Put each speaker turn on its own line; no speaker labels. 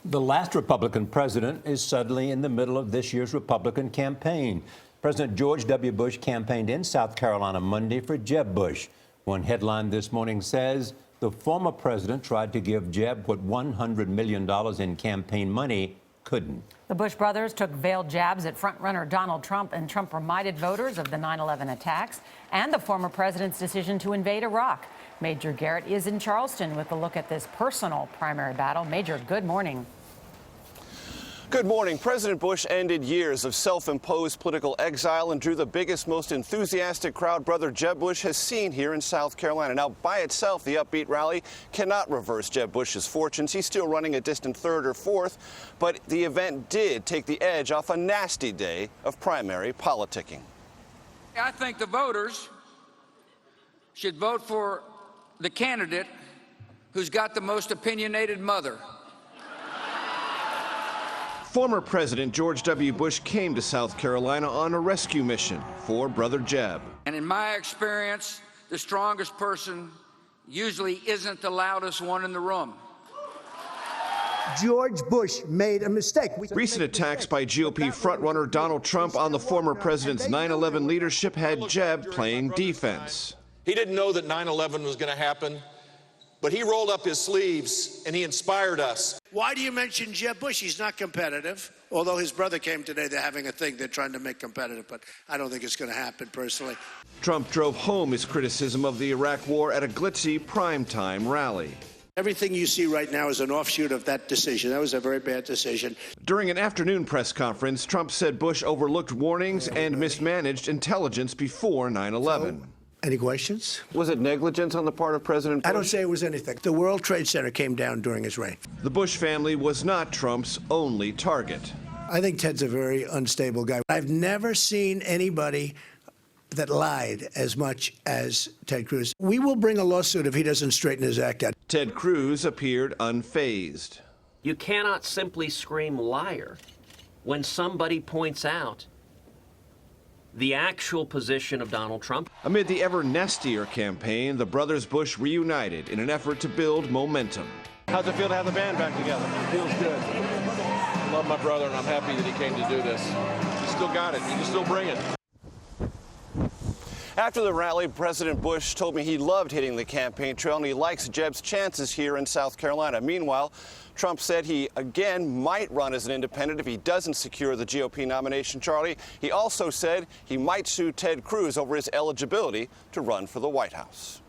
The last Republican president is suddenly in the middle of this year's Republican campaign. President George W. Bush campaigned in South Carolina Monday for Jeb Bush. One headline this morning says the former president tried to give Jeb what $100 million in campaign money couldn't.
The Bush brothers took veiled jabs at frontrunner Donald Trump, and Trump reminded voters of the 9/11 attacks and the former president's decision to invade Iraq. Major Garrett is in Charleston with a look at this personal primary battle. Major, good morning.
Good morning. President Bush ended years of self-imposed political exile and drew the biggest, most enthusiastic crowd brother Jeb Bush has seen here in South Carolina. Now, by itself, the upbeat rally cannot reverse Jeb Bush's fortunes. He's still running a distant third or fourth, but the event did take the edge off a nasty day of primary politicking.
I think the voters should vote for the candidate who's got the most opinionated mother.
Former President George W. Bush came to South Carolina on a rescue mission for brother Jeb.
And in my experience, the strongest person usually isn't the loudest one in the room.
George Bush made a mistake.
Recent attacks by GOP frontrunner Donald Trump on the former president's 9/11 leadership had Jeb playing defense.
He didn't know that 9/11 was going to happen, but he rolled up his sleeves and he inspired us.
Why do you mention Jeb Bush? He's not competitive. Although his brother came today, they're having a thing they're trying to make competitive, but I don't think it's going to happen personally.
Trump drove home his criticism of the Iraq war at a glitzy primetime rally.
Everything you see right now is an offshoot of that decision. That was a very bad decision.
During an afternoon press conference, Trump said Bush overlooked warnings and mismanaged intelligence before 9/11.
Any questions?
Was it negligence on the part of President Bush?
I don't say it was anything. The World Trade Center came down during his reign.
The Bush family was not Trump's only target.
I think Ted's a very unstable guy. I've never seen anybody that lied as much as Ted Cruz. We will bring a lawsuit if he doesn't straighten his act out.
Ted Cruz appeared unfazed.
You cannot simply scream liar when somebody points out the actual position of Donald Trump.
Amid the ever nastier campaign, the brothers Bush reunited in an effort to build momentum.
How's it feel to have the band back together? Feels good. I love my brother, and I'm happy that he came to do this. You still got it. You can still bring it. After the rally, President Bush told me he loved hitting the campaign trail and he likes Jeb's chances here in South Carolina. Meanwhile, Trump said he again might run as an independent if he doesn't secure the GOP nomination, Charlie. He also said he might sue Ted Cruz over his eligibility to run for the White House.